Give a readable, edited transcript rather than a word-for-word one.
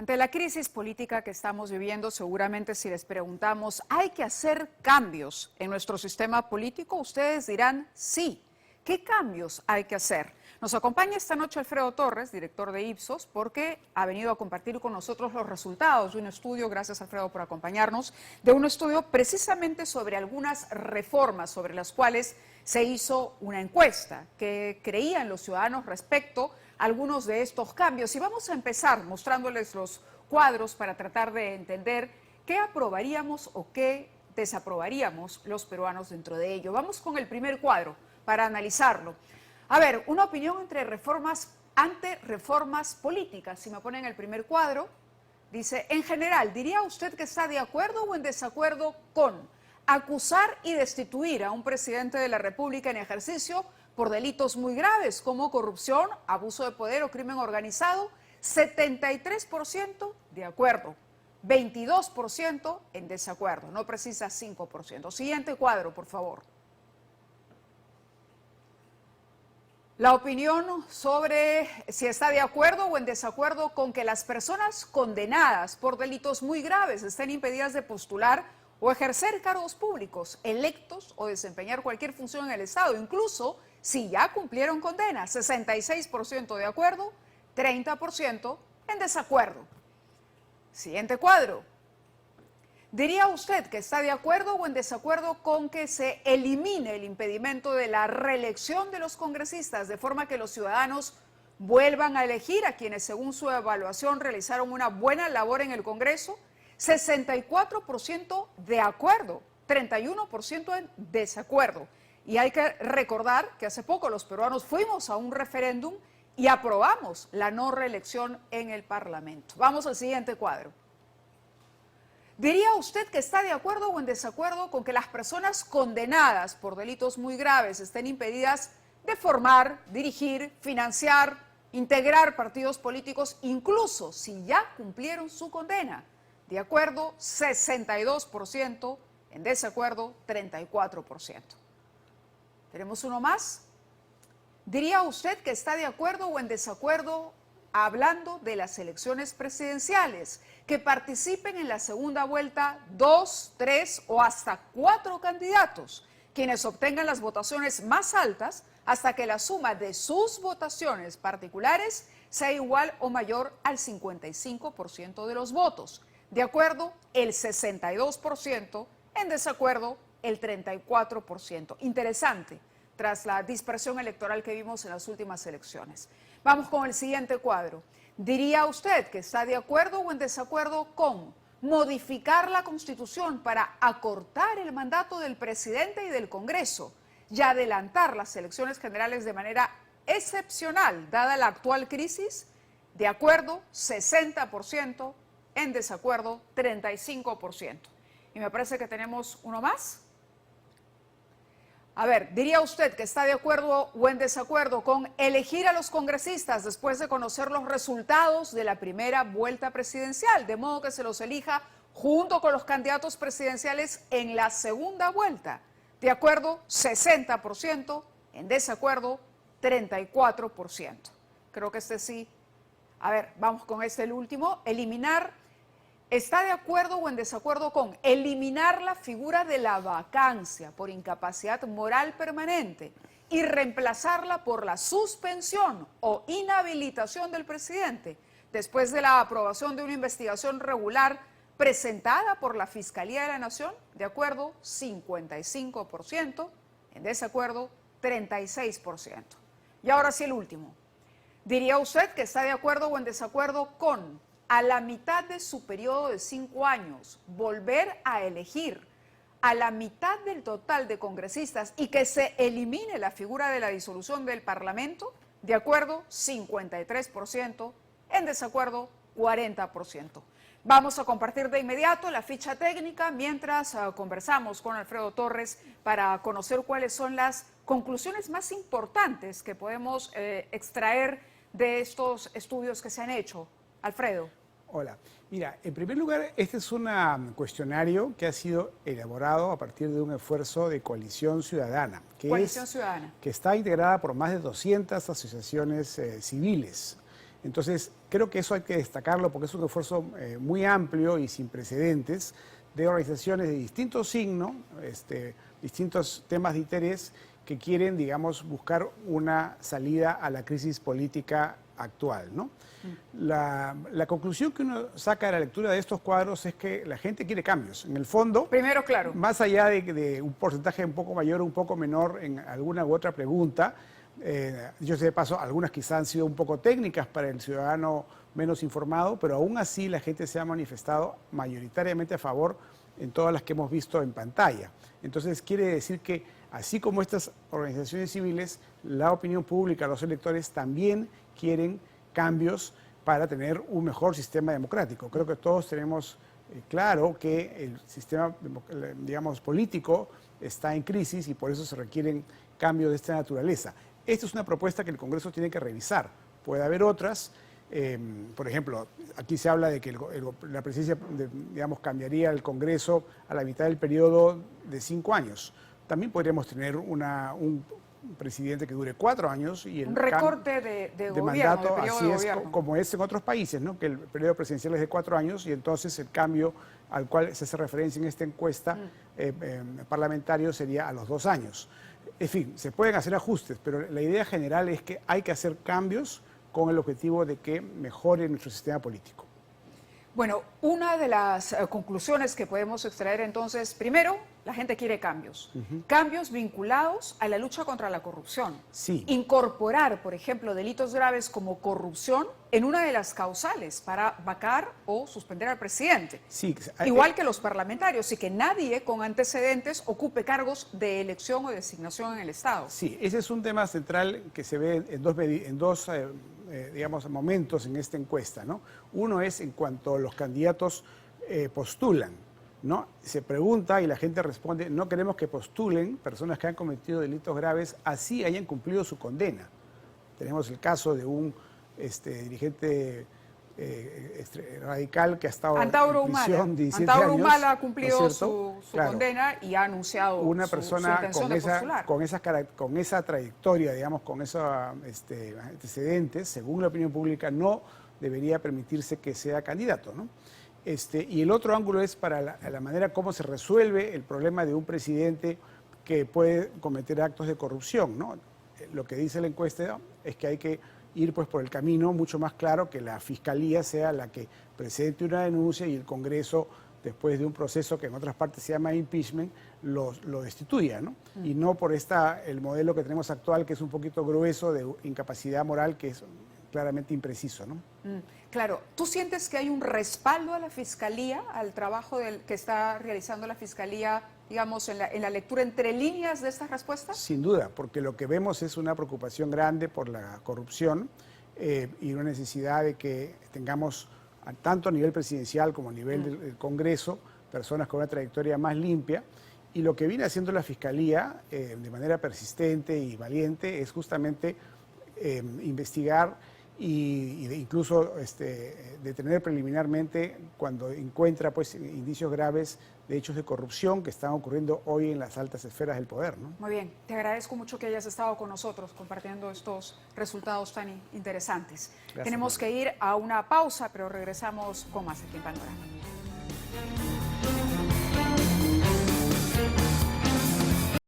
Ante la crisis política que estamos viviendo, seguramente si les preguntamos, ¿hay que hacer cambios en nuestro sistema político? Ustedes dirán sí. ¿Qué cambios hay que hacer? Nos acompaña esta noche Alfredo Torres, director de Ipsos, porque ha venido a compartir con nosotros los resultados de un estudio, gracias Alfredo por acompañarnos, de un estudio precisamente sobre algunas reformas sobre las cuales se hizo una encuesta que creían los ciudadanos respecto a algunos de estos cambios. Y vamos a empezar mostrándoles los cuadros para tratar de entender qué aprobaríamos o qué desaprobaríamos los peruanos dentro de ello. Vamos con el primer cuadro para analizarlo. A ver, una opinión ante reformas políticas. Si me ponen el primer cuadro, dice, en general, ¿diría usted que está de acuerdo o en desacuerdo con acusar y destituir a un presidente de la República en ejercicio por delitos muy graves como corrupción, abuso de poder o crimen organizado? 73% de acuerdo, 22% en desacuerdo, no precisa 5%. Siguiente cuadro, por favor. La opinión sobre si está de acuerdo o en desacuerdo con que las personas condenadas por delitos muy graves estén impedidas de postular o ejercer cargos públicos, electos o desempeñar cualquier función en el Estado, incluso si ya cumplieron condena. 66% de acuerdo, 30% en desacuerdo. Siguiente cuadro. ¿Diría usted que está de acuerdo o en desacuerdo con que se elimine el impedimento de la reelección de los congresistas de forma que los ciudadanos vuelvan a elegir a quienes según su evaluación realizaron una buena labor en el Congreso? 64% de acuerdo, 31% en desacuerdo. Y hay que recordar que hace poco los peruanos fuimos a un referéndum y aprobamos la no reelección en el Parlamento. Vamos al siguiente cuadro. ¿Diría usted que está de acuerdo o en desacuerdo con que las personas condenadas por delitos muy graves estén impedidas de formar, dirigir, financiar, integrar partidos políticos, incluso si ya cumplieron su condena? De acuerdo, 62%, en desacuerdo, 34%. ¿Tenemos uno más? ¿Diría usted que está de acuerdo o en desacuerdo hablando de las elecciones presidenciales, que participen en la segunda vuelta 2, 3 o hasta 4 candidatos, quienes obtengan las votaciones más altas hasta que la suma de sus votaciones particulares sea igual o mayor al 55% de los votos? De acuerdo, el 62%, en desacuerdo, el 34%. Interesante, tras la dispersión electoral que vimos en las últimas elecciones. Vamos con el siguiente cuadro. ¿Diría usted que está de acuerdo o en desacuerdo con modificar la Constitución para acortar el mandato del presidente y del Congreso y adelantar las elecciones generales de manera excepcional, dada la actual crisis? De acuerdo, 60%, en desacuerdo, 35%. Y me parece que tenemos uno más. A ver, ¿diría usted que está de acuerdo o en desacuerdo con elegir a los congresistas después de conocer los resultados de la primera vuelta presidencial, de modo que se los elija junto con los candidatos presidenciales en la segunda vuelta? De acuerdo, 60%, en desacuerdo, 34%. Creo que este sí. A ver, vamos con el último. ¿Está de acuerdo o en desacuerdo con eliminar la figura de la vacancia por incapacidad moral permanente y reemplazarla por la suspensión o inhabilitación del presidente después de la aprobación de una investigación regular presentada por la Fiscalía de la Nación? De acuerdo, 55%, en desacuerdo, 36%. Y ahora sí el último. ¿Diría usted que está de acuerdo o en desacuerdo con, a la mitad de su periodo de 5 años, volver a elegir a la mitad del total de congresistas y que se elimine la figura de la disolución del Parlamento? De acuerdo, 53%, en desacuerdo, 40%. Vamos a compartir de inmediato la ficha técnica mientras conversamos con Alfredo Torres para conocer cuáles son las conclusiones más importantes que podemos extraer de estos estudios que se han hecho. Alfredo. Hola. Mira, en primer lugar, este es un cuestionario que ha sido elaborado a partir de un esfuerzo de Coalición Ciudadana, Coalición Ciudadana, que está integrada por más de 200 asociaciones civiles. Entonces, creo que eso hay que destacarlo porque es un esfuerzo muy amplio y sin precedentes de organizaciones de distinto signo, distintos temas de interés que quieren, digamos, buscar una salida a la crisis política actual, ¿no? La conclusión que uno saca de la lectura de estos cuadros es que la gente quiere cambios. En el fondo, primero, claro, más allá de un porcentaje un poco mayor o un poco menor en alguna u otra pregunta, yo sé de paso, algunas quizás han sido un poco técnicas para el ciudadano menos informado, pero aún así la gente se ha manifestado mayoritariamente a favor en todas las que hemos visto en pantalla. Entonces quiere decir que así como estas organizaciones civiles, la opinión pública, los electores también quieren cambios para tener un mejor sistema democrático. Creo que todos tenemos claro que el sistema, digamos, político está en crisis y por eso se requieren cambios de esta naturaleza. Esta es una propuesta que el Congreso tiene que revisar. Puede haber otras. Por ejemplo, aquí se habla de que la presidencia, digamos, cambiaría el Congreso a la mitad del periodo de 5 años. También podríamos tener un presidente que dure 4 años y un recorte de gobierno, mandato, de así es gobierno. como es en otros países, ¿no? Que el periodo presidencial es de 4 años y entonces el cambio al cual se hace referencia en esta encuesta parlamentario sería a los 2 años. En fin, se pueden hacer ajustes, pero la idea general es que hay que hacer cambios con el objetivo de que mejore nuestro sistema político. Bueno, una de las conclusiones que podemos extraer entonces, primero, la gente quiere cambios. Cambios vinculados a la lucha contra la corrupción. Sí. Incorporar, por ejemplo, delitos graves como corrupción en una de las causales para vacar o suspender al presidente. Sí. Igual que los parlamentarios y que nadie con antecedentes ocupe cargos de elección o designación en el Estado. Sí, ese es un tema central que se ve en dos digamos, momentos en esta encuesta, ¿no? Uno es en cuanto los candidatos postulan, ¿no? Se pregunta y la gente responde, no queremos que postulen personas que han cometido delitos graves, así hayan cumplido su condena. Tenemos el caso de un dirigente radical que ha estado en prisión 17 años. Antauro Humala ha cumplido ¿no es su claro, condena y ha anunciado una su persona intención de postular. con esa trayectoria, digamos, con esos antecedentes, según la opinión pública, no debería permitirse que sea candidato, ¿no? Y el otro ángulo es para la manera como se resuelve el problema de un presidente que puede cometer actos de corrupción, ¿no? Lo que dice la encuesta es que hay que ir pues por el camino mucho más claro, que la Fiscalía sea la que presente una denuncia y el Congreso, después de un proceso que en otras partes se llama impeachment, lo destituya, ¿no? Y no por el modelo que tenemos actual, que es un poquito grueso de incapacidad moral, que es claramente impreciso, ¿no? Claro, ¿tú sientes que hay un respaldo a la Fiscalía, al trabajo que está realizando la Fiscalía, digamos, en la lectura entre líneas de estas respuestas? Sin duda, porque lo que vemos es una preocupación grande por la corrupción y una necesidad de que tengamos, tanto a nivel presidencial como a nivel del Congreso, personas con una trayectoria más limpia. Y lo que viene haciendo la Fiscalía de manera persistente y valiente es justamente investigar y incluso detener preliminarmente cuando encuentra pues indicios graves de hechos de corrupción que están ocurriendo hoy en las altas esferas del poder, ¿no? Muy bien, te agradezco mucho que hayas estado con nosotros compartiendo estos resultados tan interesantes. Gracias, Tenemos que ir a una pausa, pero regresamos con más aquí en Panorama.